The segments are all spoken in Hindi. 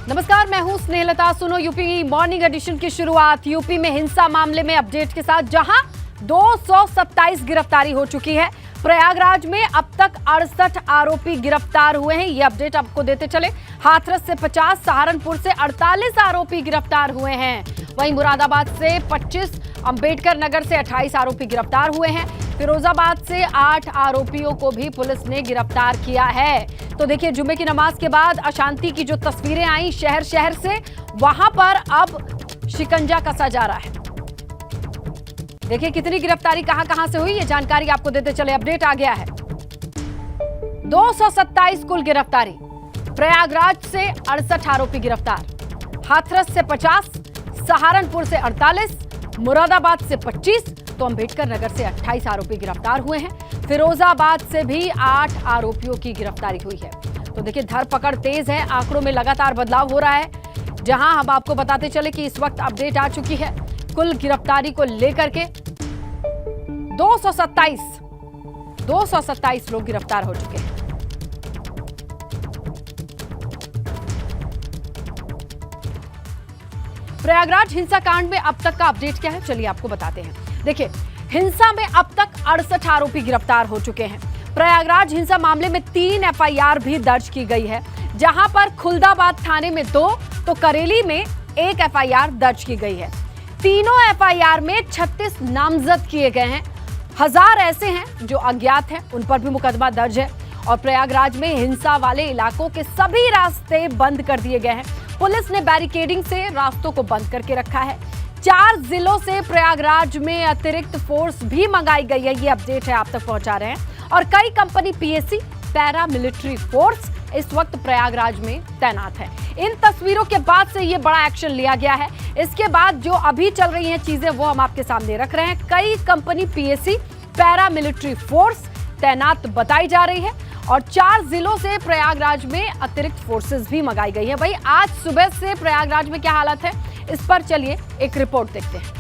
नमस्कार, मैं हूं स्नेहलता। सुनो यूपी मॉर्निंग एडिशन की शुरुआत यूपी में हिंसा मामले में अपडेट के साथ, जहां 227 गिरफ्तारी हो चुकी है। प्रयागराज में अब तक 68 आरोपी गिरफ्तार हुए हैं। ये अपडेट आपको देते चले। हाथरस से 50, सहारनपुर से 48 आरोपी गिरफ्तार हुए हैं। वहीं मुरादाबाद से 25, अंबेडकर नगर से 28 आरोपी गिरफ्तार हुए हैं। फिरोजाबाद से 8 आरोपियों को भी पुलिस ने गिरफ्तार किया है। तो देखिए, जुम्मे की नमाज के बाद अशांति की जो तस्वीरें आई शहर शहर से, वहां पर अब शिकंजा कसा जा रहा है। देखिए कितनी गिरफ्तारी कहां से हुई, ये जानकारी आपको देते चले। अपडेट आ गया है। 227 कुल गिरफ्तारी। प्रयागराज से 68 आरोपी गिरफ्तार, हाथरस से 50, सहारनपुर से 48, मुरादाबाद से 25, तो अंबेडकर नगर से 28 आरोपी गिरफ्तार हुए हैं। फिरोजाबाद से भी 8 आरोपियों की गिरफ्तारी हुई है। तो देखिए धरपकड़ तेज है, आंकड़ों में लगातार बदलाव हो रहा है। जहां हम आपको बताते चले कि इस वक्त अपडेट आ चुकी है कुल गिरफ्तारी को लेकर के 227 लोग गिरफ्तार हो चुके हैं। प्रयागराज हिंसा कांड में अब तक का अपडेट क्या है, चलिए आपको बताते हैं। देखिए, हिंसा में अब तक 68 आरोपी गिरफ्तार हो चुके हैं। प्रयागराज हिंसा मामले में 3 एफआईआर भी दर्ज की गई है, जहां पर खुलदाबाद थाने में 2, तो करेली में 1 एफआईआर दर्ज की गई है। तीनों एफआईआर में 36 नामजद किए गए हैं। 1000 ऐसे हैं जो अज्ञात हैं, उन पर भी मुकदमा दर्ज है। और प्रयागराज में हिंसा वाले इलाकों के सभी रास्ते बंद कर दिए गए हैं। पुलिस ने बैरिकेडिंग से रास्तों को बंद करके रखा है। 4 जिलों से प्रयागराज में अतिरिक्त फोर्स भी मंगाई गई है। ये अपडेट है, आप तक पहुंचा रहे हैं। और कई company PAC, para military force इस वक्त प्रयागराज में तैनात है। इन तस्वीरों के बाद से ये बड़ा एक्शन लिया गया है। इसके बाद जो अभी चल रही हैं चीजें, वो हम आपके सामने रख रहे हैं। कई company PAC, para military force तैनात बताई जा रही है। और 4 जिलों से प्रयागराज में अतिरिक्त फोर्सेस भी मंगाई गई है। भाई, आज सुबह से प्रयागराज में क्या हालत है, इस पर चलिए एक रिपोर्ट देखते हैं।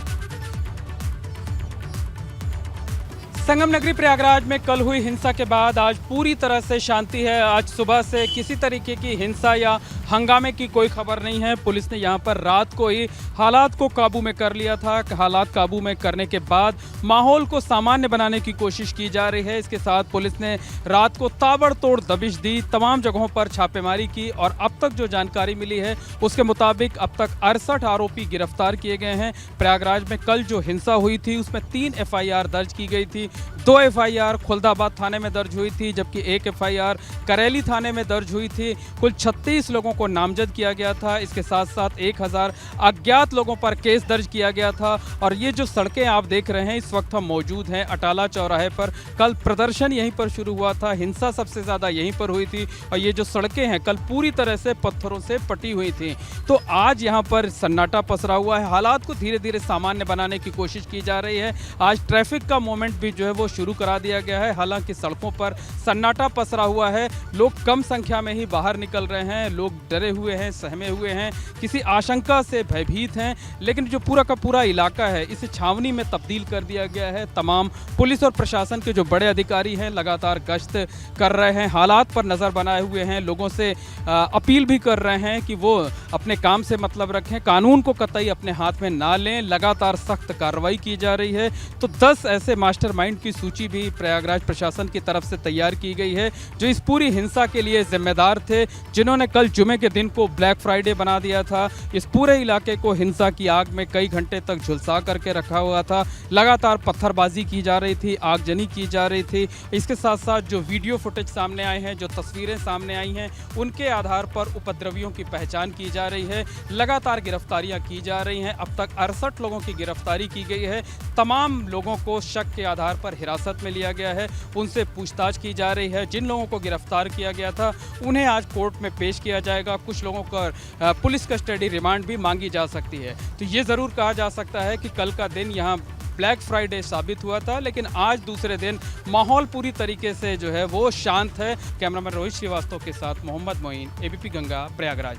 संगम नगरी प्रयागराज में कल हुई हिंसा के बाद आज पूरी तरह से शांति है। आज सुबह से किसी तरीके की हिंसा या हंगामे की कोई खबर नहीं है। पुलिस ने यहाँ पर रात को ही हालात को काबू में कर लिया था। हालात काबू में करने के बाद माहौल को सामान्य बनाने की कोशिश की जा रही है। इसके साथ पुलिस ने रात को ताबड़तोड़ दबिश दी, तमाम जगहों पर छापेमारी की। और अब तक जो जानकारी मिली है उसके मुताबिक अब तक 68 आरोपी गिरफ्तार किए गए हैं। प्रयागराज में कल जो हिंसा हुई थी उसमें 3 एफआईआर दर्ज की गई थी। 2 एफआईआर खुलदाबाद थाने में दर्ज हुई थी, जबकि 1 एफआईआर करेली थाने में दर्ज हुई थी। कुल 36 लोगों को नामजद किया गया था। इसके साथ साथ 1000 अज्ञात लोगों पर केस दर्ज किया गया था। और ये जो सड़कें आप देख रहे हैं, इस वक्त हम मौजूद हैं अटाला चौराहे पर। कल प्रदर्शन यहीं पर शुरू हुआ था, हिंसा सबसे ज़्यादा यहीं पर हुई थी। और ये जो सड़कें हैं कल पूरी तरह से पत्थरों से पटी हुई थी। तो आज यहाँ पर सन्नाटा पसरा हुआ है। हालात को धीरे धीरे सामान्य बनाने की कोशिश की जा रही है। आज ट्रैफिक का मूवमेंट भी जो है वो शुरू करा दिया गया है। हालांकि सड़कों पर सन्नाटा पसरा हुआ है, लोग कम संख्या में ही बाहर निकल रहे हैं। लोग डरे हुए हैं, सहमे हुए हैं, किसी आशंका से भयभीत हैं। लेकिन जो पूरा का पूरा इलाका है इसे छावनी में तब्दील कर दिया गया है। तमाम पुलिस और प्रशासन के जो बड़े अधिकारी हैं लगातार गश्त कर रहे हैं, हालात पर नज़र बनाए हुए हैं। लोगों से अपील भी कर रहे हैं कि वो अपने काम से मतलब रखें, कानून को कतई अपने हाथ में ना लें। लगातार सख्त कार्रवाई की जा रही है। तो 10 ऐसे मास्टरमाइंड की सूची भी प्रयागराज प्रशासन की तरफ से तैयार की गई है, जो इस पूरी हिंसा के लिए जिम्मेदार थे, जिन्होंने कल जुमे के दिन को ब्लैक फ्राइडे बना दिया था। इस पूरे इलाके को हिंसा की आग में कई घंटे तक झुलसा करके रखा हुआ था। लगातार पत्थरबाजी की जा रही थी, आगजनी की जा रही थी। इसके साथ साथ जो वीडियो फुटेज सामने आए हैं, जो तस्वीरें सामने आई हैं, उनके आधार पर उपद्रवियों की पहचान की जा रही है। लगातार गिरफ्तारियां की जा रही हैं। अब तक 68 लोगों की गिरफ्तारी की गई है। तमाम लोगों को शक के आधार पर हिरासत में लिया गया है, उनसे पूछताछ की जा रही है। जिन लोगों को गिरफ्तार किया गया था उन्हें आज कोर्ट में पेश किया जाएगा। कुछ लोगों का पुलिस कस्टडी रिमांड भी मांगी जा सकती है। तो ये ज़रूर कहा जा सकता है कि कल का दिन यहाँ ब्लैक फ्राइडे साबित हुआ था, लेकिन आज दूसरे दिन माहौल पूरी तरीके से जो है वो शांत है। कैमरामैन रोहित श्रीवास्तव के साथ मोहम्मद मोइन, एबीपी गंगा, प्रयागराज।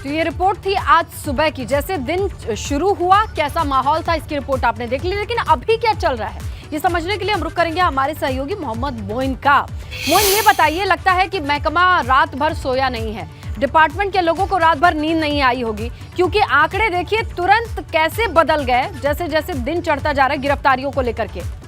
तो ये रिपोर्ट थी आज सुबह की। जैसे दिन शुरू हुआ, कैसा माहौल था, इसकी रिपोर्ट आपने देख ली। लेकिन अभी क्या चल रहा है, ये समझने के लिए हम रुक करेंगे हमारे सहयोगी मोहम्मद मोइन का। मोइन, ये बताइए, लगता है कि महकमा रात भर सोया नहीं है। डिपार्टमेंट के लोगों को रात भर नींद नहीं आई होगी, क्योंकि आंकड़े देखिए तुरंत कैसे बदल गए जैसे जैसे दिन चढ़ता जा रहा है गिरफ्तारियों को लेकर के।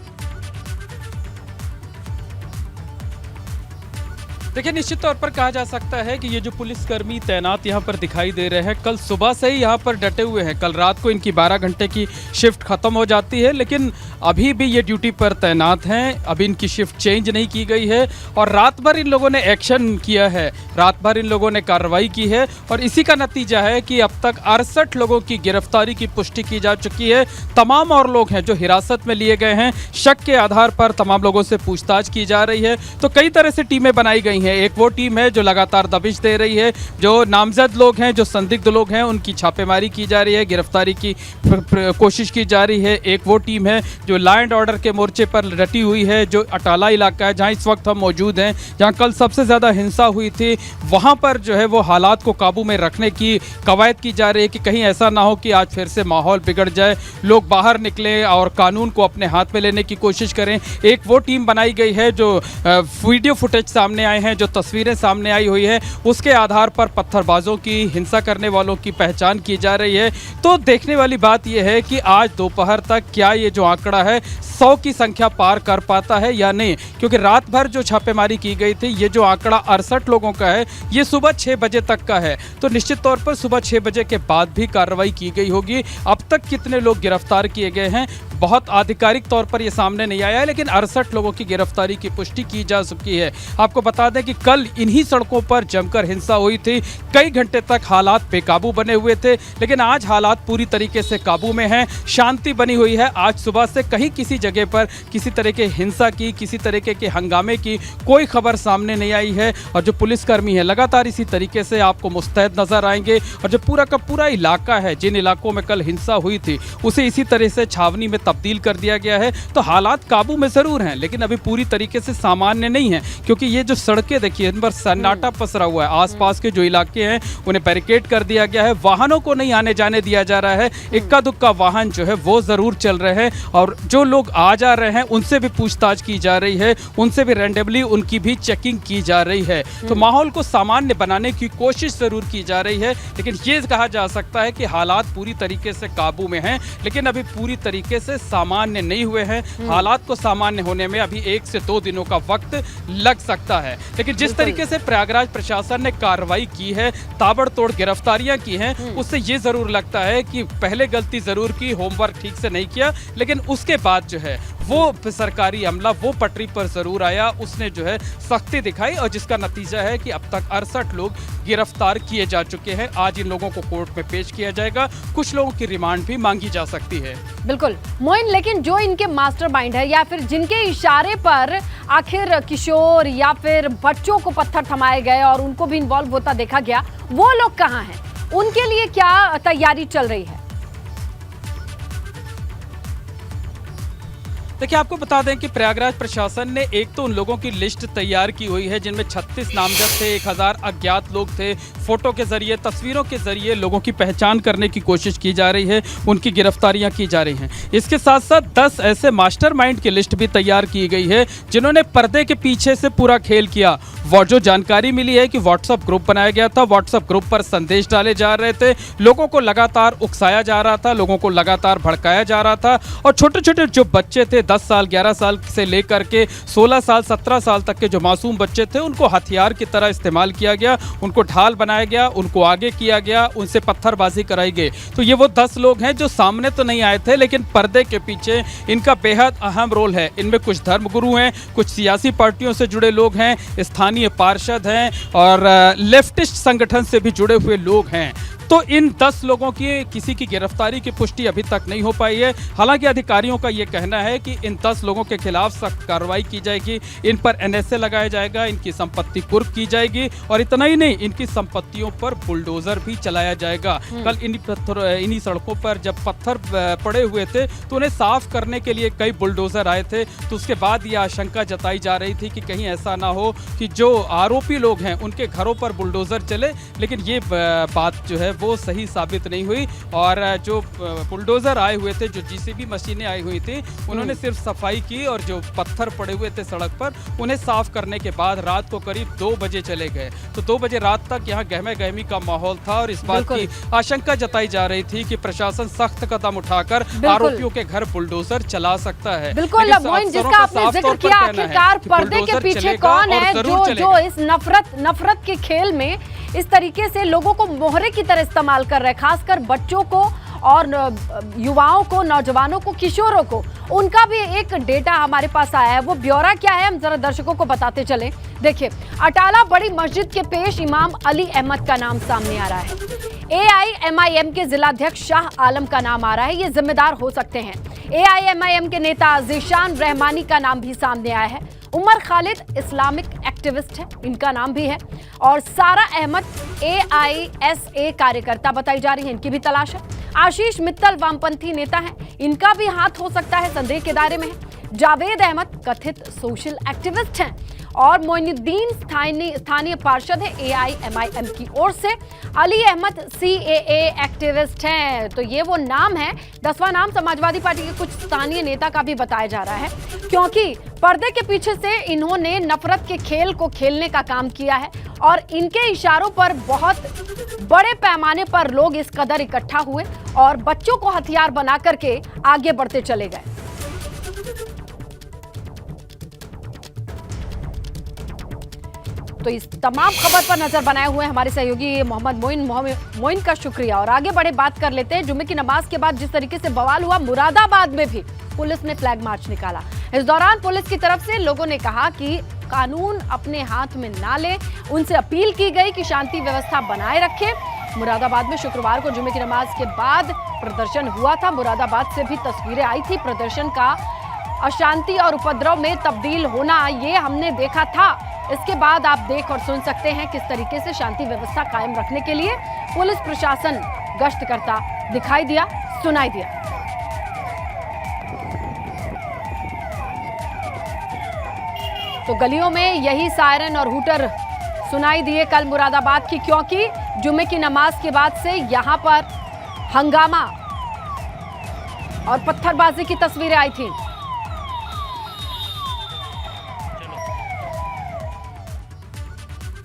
देखिए, निश्चित तौर पर कहा जा सकता है कि ये जो पुलिसकर्मी तैनात यहाँ पर दिखाई दे रहे हैं, कल सुबह से ही यहाँ पर डटे हुए हैं। कल रात को इनकी 12 घंटे की शिफ्ट खत्म हो जाती है, लेकिन अभी भी ये ड्यूटी पर तैनात हैं। अभी इनकी शिफ्ट चेंज नहीं की गई है और रात भर इन लोगों ने एक्शन किया है, रात भर इन लोगों ने कार्रवाई की है और इसी का नतीजा है कि अब तक 68 लोगों की गिरफ्तारी की पुष्टि की जा चुकी है। तमाम और लोग हैं जो हिरासत में लिए गए हैं, शक के आधार पर तमाम लोगों से पूछताछ की जा रही है। तो कई तरह से टीमें बनाई गई हैं। एक वो टीम है जो लगातार दबिश दे रही है, जो नामजद लोग हैं, जो संदिग्ध लोग हैं, उनकी छापेमारी की जा रही है, गिरफ्तारी की कोशिश की जा रही है। एक वो टीम है जो लॉ एंड ऑर्डर के मोर्चे पर डटी हुई है, जो अटाला इलाका है जहां इस वक्त हम मौजूद हैं, जहां कल सबसे ज़्यादा हिंसा हुई थी। वहां पर जो है वो हालात को काबू में रखने की कवायद की जा रही है कि कहीं ऐसा ना हो कि आज फिर से माहौल बिगड़ जाए, लोग बाहर निकलें और कानून को अपने हाथ में लेने की कोशिश करें। एक वो टीम बनाई गई है जो वीडियो फुटेज सामने आए हैं, जो तस्वीरें सामने आई हुई है, उसके आधार पर पत्थरबाजों की, हिंसा करने वालों की पहचान की जा रही है। तो देखने वाली बात यह है कि आज दोपहर तक क्या ये जो आंकड़ा है 100 की संख्या पार कर पाता है या नहीं, क्योंकि रात भर जो छापेमारी की गई थी, ये जो आंकड़ा 68 लोगों का है, ये सुबह 6 बजे तक का है। तो निश्चित तौर पर सुबह 6 बजे के बाद भी कार्रवाई की गई होगी। अब तक कितने लोग गिरफ्तार किए गए हैं बहुत आधिकारिक तौर पर ये सामने नहीं आया है, लेकिन 68 लोगों की गिरफ्तारी की पुष्टि की जा चुकी है। आपको बता दें कि कल इन्हीं सड़कों पर जमकर हिंसा हुई थी, कई घंटे तक हालात बेकाबू बने हुए थे, लेकिन आज हालात पूरी तरीके से काबू में हैं, शांति बनी हुई है। आज सुबह से कहीं किसी जगह पर किसी तरह के हिंसा की, किसी तरीके के हंगामे की कोई खबर सामने नहीं आई है और जो पुलिसकर्मी है लगातार इसी तरीके से आपको मुस्तैद नजर आएंगे। और जो पूरा का पूरा इलाका है, जिन इलाकों में कल हिंसा हुई थी, उसे इसी तरह से छावनी में तब्दील कर दिया गया है। तो हालात काबू में जरूर हैं, लेकिन अभी पूरी तरीके से सामान्य नहीं है, क्योंकि ये जो सड़कें देखिए, इन पर सन्नाटा पसरा हुआ है। आसपास के जो इलाके हैं उन्हें बैरिकेड कर दिया गया है, वाहनों को नहीं आने जाने दिया जा रहा है। इक्का दुक्का वाहन जो है वो जरूर चल रहे हैं और जो लोग आ जा रहे हैं उनसे भी पूछताछ की जा रही है, उनसे भी रैंडमली उनकी भी चेकिंग की जा रही है। तो माहौल को सामान्य बनाने की कोशिश जरूर की जा रही है, लेकिन ये कहा जा सकता है कि हालात पूरी तरीके से काबू में हैं, लेकिन अभी पूरी तरीके से सामान्य नहीं हुए हैं। हालात को सामान्य होने में अभी 1 से 2 दिनों का वक्त लग सकता है। लेकिन जिस तरीके से प्रयागराज प्रशासन ने कार्रवाई की है, ताबड़तोड़ गिरफ्तारियां की हैं, उससे ये जरूर लगता है कि पहले गलती जरूर की, होमवर्क ठीक से नहीं किया, लेकिन उसके बाद जो है वो सरकारी अमला वो पटरी पर जरूर आया, उसने जो है सख्ती दिखाई और जिसका नतीजा है कि अब तक 68 लोग गिरफ्तार किए जा चुके हैं। आज इन लोगों को कोर्ट में पेश किया जाएगा, कुछ लोगों की रिमांड भी मांगी जा सकती है। बिल्कुल मोइन, लेकिन जो इनके मास्टरमाइंड है या फिर जिनके इशारे पर आखिर किशोर या फिर बच्चों को पत्थर थमाए गए और उनको भी इन्वॉल्व होता देखा गया, वो लोग कहाँ हैं? उनके लिए क्या तैयारी चल रही है? देखिए, आपको बता दें कि प्रयागराज प्रशासन ने एक तो उन लोगों की लिस्ट तैयार की हुई है जिनमें 36 नामजद थे, 1000 अज्ञात लोग थे। फोटो के जरिए, तस्वीरों के जरिए लोगों की पहचान करने की कोशिश की जा रही है, उनकी गिरफ्तारियां की जा रही हैं। इसके साथ साथ 10 ऐसे मास्टरमाइंड की लिस्ट भी तैयार की गई है जिन्होंने पर्दे के पीछे से पूरा खेल किया। वो जो जानकारी मिली है कि व्हाट्सएप ग्रुप बनाया गया था, व्हाट्सएप ग्रुप पर संदेश डाले जा रहे थे, लोगों को लगातार उकसाया जा रहा था, लोगों को लगातार भड़काया जा रहा था और छोटे छोटे जो बच्चे थे, 10 साल 11 साल से लेकर के 16 साल 17 साल तक के जो मासूम बच्चे थे, उनको हथियार की तरह इस्तेमाल किया गया, उनको ढाल बनाया गया, उनको आगे किया गया, उनसे पत्थरबाजी कराई गई। तो ये वो 10 लोग हैं जो सामने तो नहीं आए थे, लेकिन पर्दे के पीछे इनका बेहद अहम रोल है। इनमें कुछ धर्मगुरु हैं, कुछ सियासी पार्टियों से जुड़े लोग हैं, स्थानीय पार्षद हैं और लेफ्टिस्ट संगठन से भी जुड़े हुए लोग हैं। तो इन 10 लोगों की किसी की गिरफ्तारी की पुष्टि अभी तक नहीं हो पाई है। हालांकि अधिकारियों का यह कहना है कि इन 10 लोगों के खिलाफ सख्त कार्रवाई की जाएगी, इन पर NSA लगाया जाएगा, इनकी संपत्ति कुर्क की जाएगी और इतना ही नहीं, इनकी संपत्तियों पर बुलडोजर भी चलाया जाएगा। कल इन्हीं सड़कों पर जब पत्थर पड़े हुए थे तो उन्हें साफ करने के लिए कई बुलडोजर आए थे। तो उसके बाद यह आशंका जताई जा रही थी कि कहीं ऐसा ना हो कि जो आरोपी लोग हैं उनके घरों पर बुलडोजर चले, लेकिन ये बात जो है वो सही साबित नहीं हुई। और जो बुलडोजर आए हुए थे, जो जीसीबी मशीनें आई हुई थी, उन्होंने सिर्फ सफाई की और जो पत्थर पड़े हुए थे सड़क पर उन्हें साफ करने के बाद रात को करीब 2 बजे चले गए। तो 2 बजे रात तक यहाँ गहमा गहमी का माहौल था और इस बात की आशंका जताई जा रही थी कि प्रशासन सख्त कदम उठाकर आरोपियों के घर बुलडोजर चला सकता है। बिल्कुल मोइन, जिसका आपने जिक्र किया, आखिरकार पर्दे के पीछे कौन है जो इस नफरत के खेल में इस तरीके से लोगों को मोहरे की तरह इस्तेमाल कर रहे हैं, खासकर बच्चों को और युवाओं को, नौजवानों को, किशोरों को। उनका भी एक डेटा हमारे पास आया है। वो ब्यौरा क्या है हम जरा दर्शकों को बताते चलें। देखिए, अटाला बड़ी मस्जिद के पेश इमाम अली अहमद का नाम सामने आ रहा है। AIMIM के जिलाध्यक्ष शाह आलम का नाम आ रहा है, ये जिम्मेदार हो सकते हैं। AIMIM के नेता जीशान रहमानी का नाम भी सामने आया है। उमर खालिद इस्लामिक एक्टिविस्ट है, इनका नाम भी है। और सारा अहमद AISA कार्यकर्ता बताई जा रही है, इनकी भी तलाश है। आशीष मित्तल वामपंथी नेता हैं, इनका भी हाथ हो सकता है, संदेह के दायरे में है। जावेद अहमद कथित सोशल एक्टिविस्ट हैं और मोइनुद्दीन स्थानीय पार्षद है AIMIM की ओर से। अली अहमद CAA एक्टिविस्ट हैं। तो ये वो नाम है। 10वां नाम समाजवादी पार्टी के कुछ स्थानीय नेता का भी बताया जा रहा है, क्योंकि पर्दे के पीछे से इन्होंने नफरत के खेल को खेलने का काम किया है और इनके इशारों पर बहुत बड़े पैमाने पर लोग इस कदर इकट्ठा हुए और बच्चों को हथियार बना करके आगे बढ़ते चले गए। तो इस तमाम खबर पर नजर बनाए हुए हमारे सहयोगी मोहम्मद मोइन का शुक्रिया। और आगे बढ़े, बात कर लेते हैं जुम्मे की नमाज के बाद जिस तरीके से बवाल हुआ, मुरादाबाद में भी पुलिस ने फ्लैग मार्च निकाला। इस दौरान पुलिस की तरफ से लोगों ने कहा कि कानून अपने हाथ में ना ले, उनसे अपील की गई कि शांति व्यवस्था बनाए रखें। मुरादाबाद में शुक्रवार को जुम्मे की नमाज के बाद प्रदर्शन हुआ था। मुरादाबाद से भी तस्वीरें आई थी। प्रदर्शन का अशांति और उपद्रव में तब्दील होना ये हमने देखा था। इसके बाद आप देख और सुन सकते हैं किस तरीके से शांति व्यवस्था कायम रखने के लिए पुलिस प्रशासन गश्त करता दिखाई दिया, सुनाई दिया। तो गलियों में यही सायरन और हूटर सुनाई दिए कल मुरादाबाद की, क्योंकि जुम्मे की नमाज के बाद से यहां पर हंगामा और पत्थरबाजी की तस्वीरें आई थी।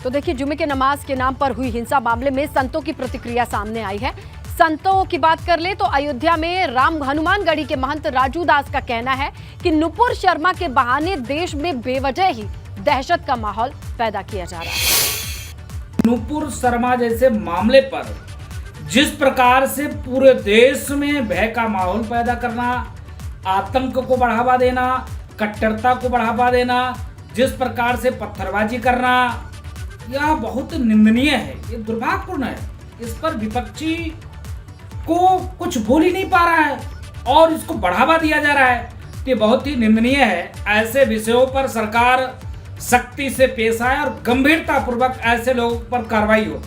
तो देखिए, जुम्मे के नमाज के नाम पर हुई हिंसा मामले में संतों की प्रतिक्रिया सामने आई है। संतों की बात कर ले तो अयोध्या में राम हनुमानगढ़ी के महंत राजू दास का कहना है कि नुपुर शर्मा के बहाने देश में बेवजह ही दहशत का माहौल पैदा किया जा रहा है। नुपुर शर्मा जैसे मामले पर जिस प्रकार से पूरे देश में भय का माहौल पैदा करना, आतंक को बढ़ावा देना, कट्टरता को बढ़ावा देना, जिस प्रकार से पत्थरबाजी करना, यह बहुत निंदनीय है, ये दुर्भाग्यपूर्ण है। इस पर विपक्षी को कुछ बोल ही नहीं पा रहा है और इसको बढ़ावा दिया जा रहा है, ये बहुत ही निंदनीय है। ऐसे विषयों पर सरकार सख्ती से पेश आए और गंभीरता पूर्वक ऐसे लोगों पर कार्रवाई हो।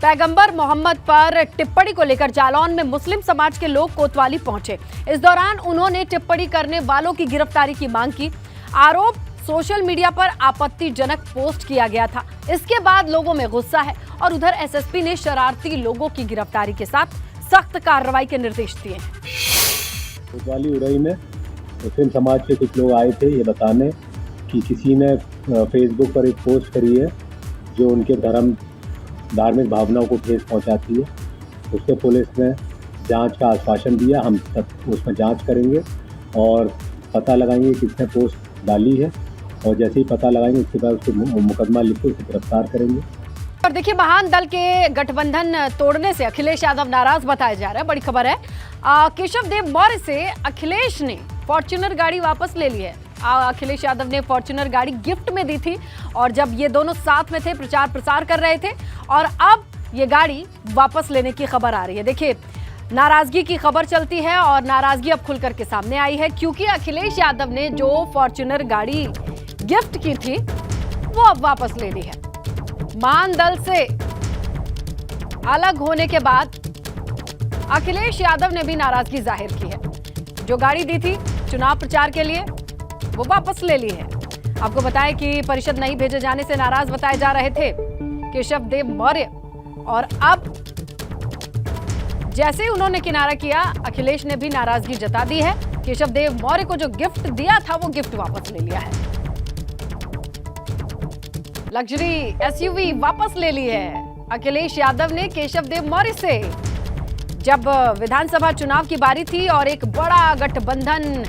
पैगंबर मोहम्मद पर टिप्पणी को लेकर जालौन में मुस्लिम समाज के लोग कोतवाली पहुंचे। इस दौरान उन्होंने टिप्पणी करने वालों की गिरफ्तारी की मांग की। आरोप सोशल मीडिया पर आपत्तिजनक पोस्ट किया गया था। इसके बाद लोगों में गुस्सा है और उधर एसएसपी ने शरारती लोगों की गिरफ्तारी के साथ सख्त कार्रवाई के निर्देश दिए हैं। कोतवाली उड़ई में मुस्लिम समाज के कुछ लोग आए थे ये बताने कि किसी ने फेसबुक पर एक पोस्ट करी है जो उनके धार्मिक भावनाओं को ठेस पहुंचाती है। उससे पुलिस ने जांच का आश्वासन दिया, हम उसमें जांच करेंगे और पता लगाएंगे किसने पोस्ट डाली है और जैसे ही पता लगाएंगे उसके बाद उसको मुकदमा लिख के उसे गिरफ्तार करेंगे। और देखिए, महान दल के गठबंधन तोड़ने से अखिलेश यादव नाराज बताया जा रहा है। बड़ी खबर है, केशव देव मौर्य से अखिलेश ने फॉर्च्यूनर गाड़ी वापस ले ली है। अखिलेश यादव ने फॉर्च्यूनर गाड़ी गिफ्ट में दी थी और जब ये दोनों साथ में थे, प्रचार प्रसार कर रहे थे, और अब ये गाड़ी वापस लेने की खबर आ रही है। देखिए, नाराजगी की खबर चलती है और नाराजगी अब खुल करके सामने आई है, क्योंकि अखिलेश यादव ने जो फॉर्च्यूनर गाड़ी गिफ्ट की थी वो अब वापस ले ली है। महान दल से अलग होने के बाद अखिलेश यादव ने भी नाराजगी जाहिर की है। जो गाड़ी दी थी चुनाव प्रचार के लिए वो वापस ले ली है। आपको बताएं कि परिषद नहीं भेजे जाने से नाराज बताए जा रहे थे केशव देव मौर्य। और अब जैसे ही उन्होंने किनारा किया, अखिलेश ने भी नाराजगी जता दी है। केशव देव मौर्य को जो गिफ्ट दिया था वो गिफ्ट वापस ले लिया है। लग्जरी एसयूवी वापस ले ली है अखिलेश यादव ने केशव देव मौर्य से। जब विधानसभा चुनाव की बारी थी और एक बड़ा गठबंधन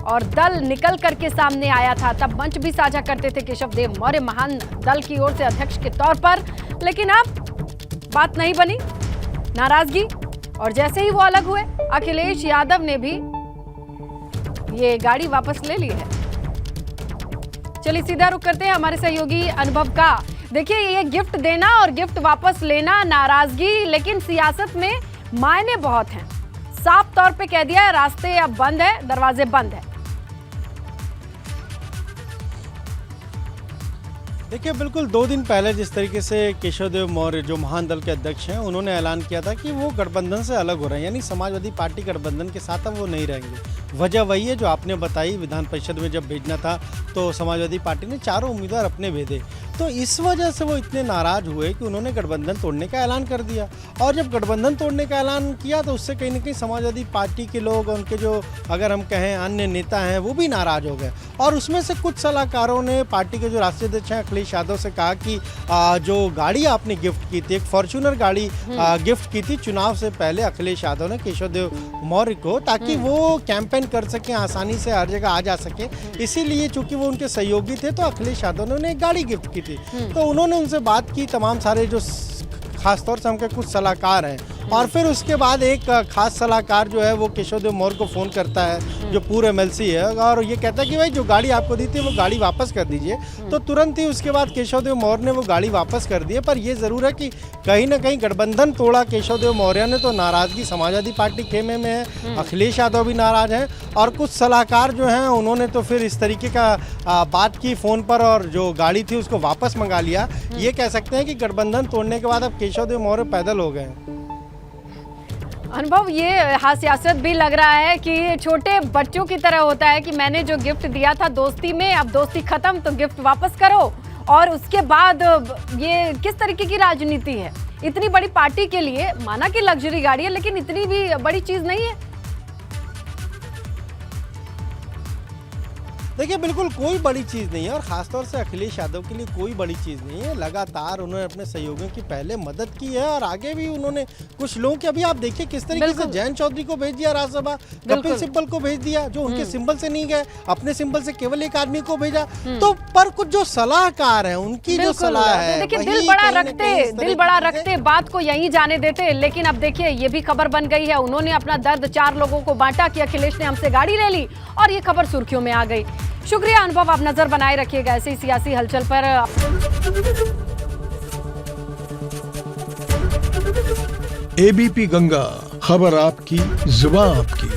और दल निकल करके सामने आया था, तब मंच भी साझा करते थे केशव देव मौर्य महान दल की ओर से अध्यक्ष के तौर पर। लेकिन अब बात नहीं बनी, नाराजगी, और जैसे ही वो अलग हुए, अखिलेश यादव ने भी ये गाड़ी वापस ले ली है। चलिए सीधा रुख करते हैं हमारे सहयोगी अनुभव का। देखिए, ये गिफ्ट देना और गिफ्ट वापस लेना, नाराजगी, लेकिन सियासत में मायने बहुत हैं। साफ तौर पे कह दिया है, रास्ते अब बंद है, दरवाजे बंद है। देखिए, बिल्कुल 2 दिन पहले जिस तरीके से केशव देव मौर्य जो महान दल के अध्यक्ष हैं, उन्होंने ऐलान किया था कि वो गठबंधन से अलग हो रहे हैं, यानी समाजवादी पार्टी गठबंधन के साथ अब वो नहीं रहेंगे। वजह वही है जो आपने बताई, विधान परिषद में जब भेजना था तो समाजवादी पार्टी ने 4 उम्मीदवार अपने भेजे, तो इस वजह से वो इतने नाराज हुए कि उन्होंने गठबंधन तोड़ने का ऐलान कर दिया। और जब गठबंधन तोड़ने का ऐलान किया तो उससे कहीं ना कहीं समाजवादी पार्टी के लोग, उनके जो अगर हम कहें अन्य नेता हैं, वो भी नाराज हो गए। और उसमें से कुछ सलाहकारों ने पार्टी के जो राष्ट्रीय अध्यक्ष हैं अखिलेश यादव से कहा कि जो गाड़ी आपने गिफ्ट की थी, एक फॉर्च्यूनर गाड़ी गिफ्ट की थी चुनाव से पहले अखिलेश यादव ने केशव देव मौर्य को, ताकि वो कैंपेन कर सकें, आसानी से हर जगह आ जा सके। इसीलिए चूंकि वो उनके सहयोगी थे तो अखिलेश यादव ने उन्हें एक गाड़ी गिफ्ट की थी। तो उन्होंने उनसे बात की, तमाम सारे जो खासतौर से उनके कुछ सलाहकार हैं, और फिर उसके बाद एक खास सलाहकार जो है वो केशव देव मौर्य को फ़ोन करता है, जो पूर्व MLC है, और ये कहता है कि भाई जो गाड़ी आपको दी थी वो गाड़ी वापस कर दीजिए। तो तुरंत ही उसके बाद केशव देव मौर्य ने वो गाड़ी वापस कर दी है। पर ये ज़रूर है कि कहीं ना कहीं गठबंधन तोड़ा केशव देव मौर्य ने, तो नाराज़गी समाजवादी पार्टी खेमे में है। अखिलेश यादव भी नाराज़ हैं, और कुछ सलाहकार जो हैं उन्होंने तो फिर इस तरीके का बात की फ़ोन पर, और जो गाड़ी थी उसको वापस मंगा लिया। ये कह सकते हैं कि गठबंधन तोड़ने के बाद अब केशव देव मौर्य पैदल हो गए हैं। अनुभव, ये हास्यास्पद भी लग रहा है कि छोटे बच्चों की तरह होता है कि मैंने जो गिफ्ट दिया था दोस्ती में, अब दोस्ती खत्म तो गिफ्ट वापस करो, और उसके बाद ये किस तरीके की राजनीति है। इतनी बड़ी पार्टी के लिए, माना कि लग्जरी गाड़ी है, लेकिन इतनी भी बड़ी चीज नहीं है। देखिए, बिल्कुल कोई बड़ी चीज़ नहीं है, और ख़ासतौर से अखिलेश यादव के लिए कोई बड़ी चीज़ नहीं है। लगातार उन्होंने अपने सहयोगियों की पहले मदद की है, और आगे भी उन्होंने कुछ लोगों की, अभी आप देखिए किस तरीके से जयंत चौधरी को भेज दिया राज्यसभा, कपिल सिब्बल को भेज दिया, जो उनके सिंबल से नहीं गए, अपने सिंबल से केवल एक आदमी को भेजा। तो पर कुछ जो सलाहकार हैं उनकी जो सलाह है, देखिए दिल बड़ा रखते बात को यहीं जाने देते। लेकिन अब देखिए, ये भी खबर बन गई है, उन्होंने अपना दर्द 4 लोगों को बांटा कि अखिलेश ने हमसे गाड़ी ले ली, और ये खबर सुर्खियों में आ गई। शुक्रिया अनुभव, आप नजर बनाए रखिएगा ऐसे ही सियासी हलचल पर। ABP गंगा, खबर आपकी, जुबान आपकी।